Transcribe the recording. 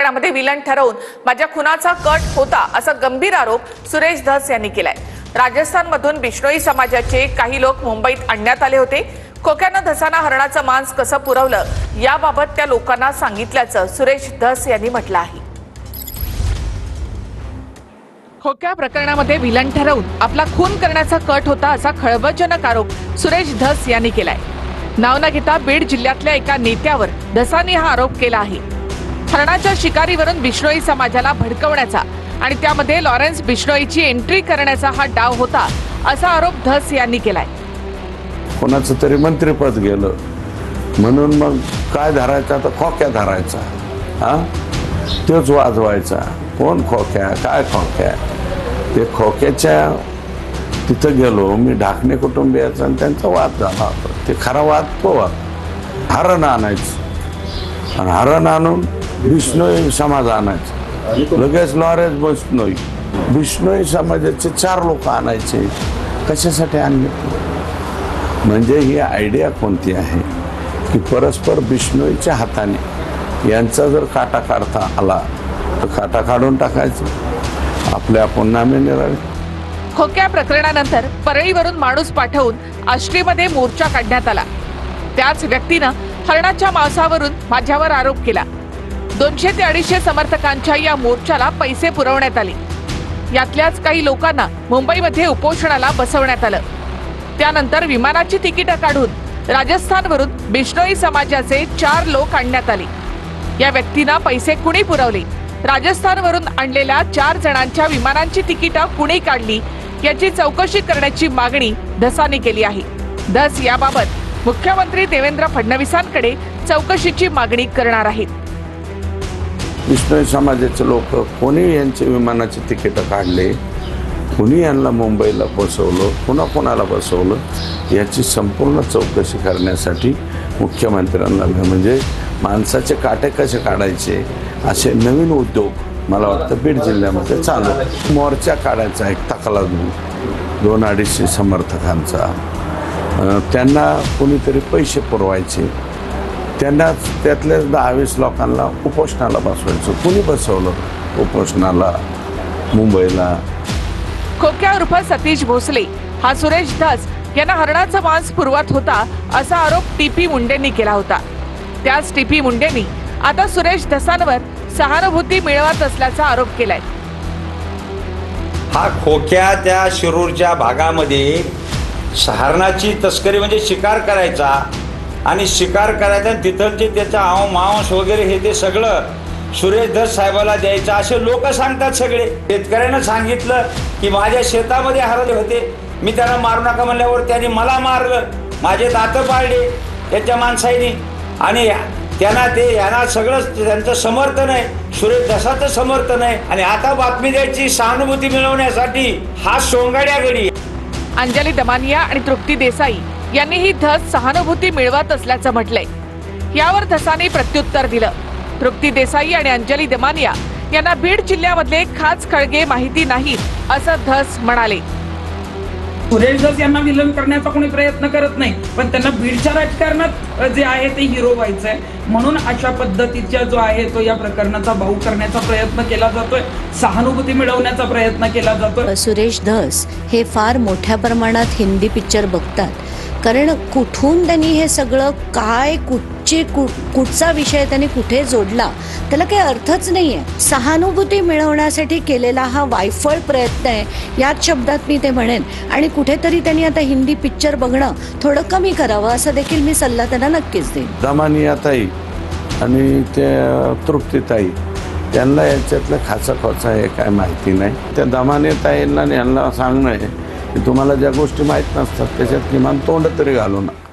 प्रकरणामध्ये विलन ठरवून माझ्या खुनाचा कट होता असा गंभीर आरोप सुरेश धस यांनी केलाय। राजस्थानमधून बिश्नोई समाजाचे काही लोक मुंबईत आणण्यात आले होते। खोक्यानं धसांना हरणाचं मांस कसं पुरवलं याबाबत त्या लोकांना सांगितल्याचं सुरेश धस यांनी म्हटलं आहे। खोक्या प्रकरणामध्ये विलन ठरवून आपला खून करण्याचा कट होता असा खळबळजनक आरोप सुरेश धस यांनी केलाय। नाव न घेता बीड जिल्ह्यातल्या एका नेत्यावर धसांनी हा आरोप केला आहे। हरणाच्या शिकारीवरून बिश्नोई समाजाला भडकवण्याचा आणि त्यामध्ये लॉरेन्स बिश्नोईची एंट्री करण्याचा हा डाव होता असा आरोप धस यांनी केलाय। कोणाचं तरी मंत्रिपद गेलं म्हणून मग काय धरायचा तर खोक्या धरायचा, तोच वाजवायचा। कोण खोक्या काय खोक्या, ते खोक्याच्या तिथं गेलो मी ढाकणे कुटुंबियाचा आणि त्यांचा वाद झाला होता। ते खरा वाद तो वाद हरण आणायचं आणि हरण आणून बिश्नोई समाज आणायचं, लगेच लॉरेन्स बिश्नोई बिश्नोई समाजाचे 4 लोक आणायचे। कशासाठी आणले म्हणजे ही आयडिया कोणती आहे की परस्पर बिश्नोईच्या हाताने यांचा जर काटा काढता आला तर काटा काढून टाकायचं, आपले आपण नामे निराळे। खोक्या प्रकरणानंतर परळीवरून माणूस पाठवून आष्टीमध्ये मोर्चा काढण्यात आला। त्याच व्यक्तीनं हरणाच्या मांसावरून माझ्यावर आरोप केला। 200 ते 250 समर्थकांच्या या मोर्चाला पैसे पुरवण्यात आले। यातल्याच काही लोकांना मुंबईमध्ये उपोषणाला बसवण्यात आलं। त्यानंतर विमानाची तिकीटं काढून राजस्थानवरून बिश्नोई समाजाचे 4 लोक आणण्यात आले। या व्यक्तींना पैसे कुणी पुरवले, राजस्थानवरून आणलेल्या 4 जणांच्या विमानांची तिकीटं कुणी काढली याची चौकशी करण्याची मागणी धसांनी केली आहे। धस याबाबत मुख्यमंत्री देवेंद्र फडणवीसांकडे चौकशीची मागणी करणार आहेत। बिश्नोई समाजाचे लोक कोणी यांचे विमानाची तिकीटं काढले, कुणी यांना मुंबईला बसवलं, कोणाला बसवलं याची संपूर्ण चौकशी करण्यासाठी मुख्यमंत्र्यांना म्हणजे माणसाचे काटे कसे काढायचे असे नवीन उद्योग मला वाटतं बीड जिल्ह्यामध्ये चालू। मोर्चा काढायचा एक तकला 200-250 समर्थकांचा, त्यांना कोणीतरी पैसे पुरवायचे, त्यांना त्यातल्या 10-20 लोकांना उपोषणाला बसवायचं। कुणी बसवलं उपोषणाला मुंबईला? खोक्या उर्फ सतीश भोसले हा सुरेश धस यांना हरणाचा मांस पुरवत होता असा आरोप टीपी मुंडेंनी केला होता। त्याच टीपी मुंडेंनी आता सुरेश धसांवर सहानुभूती मिळवत असल्याचा आरोप केलाय। हा खोक्या त्या शिरूरच्या भागामध्ये हरणाची तस्करी म्हणजे शिकार करायचा आणि शिकार करायचा, तिथलचे त्याचा मांस वगैरे हे ते सगळं सुरेश धस साहेबाला द्यायचं असे लोक सांगतात। सगळे शेतकऱ्यांना सांगितलं की माझ्या शेतामध्ये हरले होते, मी त्यांना मारू नका म्हणल्यावर त्यांनी मला मारलं, माझे दात पाळले त्याच्या माणसाईनी आणि त्यांना ते यांना सगळं त्यांचं समर्थन आहे, सुरेश धसाचं समर्थन आहे आणि आता बातमी द्यायची सहानुभूती मिळवण्यासाठी हा सोंगाड्या गडी। अंजली दमानिया आणि तृप्ती देसाई यांनीही धस सहानुभूती मिळवत असल्याचं म्हटलंय। यावर धसांनी प्रत्युत्तर दिलं। तृप्ती देसाई आणि अंजली दमानिया यांना बीड जिल्ह्यामधले खास खळगे माहिती नाहीत असं धस म्हणाले। सुरेश धस यांना विलन करण्याचा कोणी प्रयत्न करत नाही, पण त्यांना बीडच्या राजकारणात जे आहे ते हिरो व्हायचंय म्हणून अशा पद्धतीचा जो आहे तो या प्रकरणाचा बाऊ करण्याचा प्रयत्न केला जातोय, सहानुभूती मिळवण्याचा प्रयत्न केला जातोय। सुरेश धस हे फार मोठ्या प्रमाणात हिंदी पिक्चर बघतात, कारण कुठून त्यांनी हे सगळं काय कुठचा विषय त्यांनी कुठे जोडला त्याला काही अर्थच नाहीये। सहानुभूती मिळवण्यासाठी केलेला हा वायफळ प्रयत्न आहे याच शब्दात मी ते म्हणेन। आणि कुठेतरी त्यांनी आता हिंदी पिक्चर बघणं थोडं कमी करावं असं देखील मी सल्ला त्यांना नक्कीच देईन। दमानियाताई आणि त्या तृप्तीताई त्यांना याच्यातलं खासा खोचा हे काय माहिती नाही। त्या दमानियाताईंना यांना सांगणं आहे की तुम्हाला ज्या गोष्टी माहीत नसतात त्याच्यात किमान तोंड तरी घालू नका।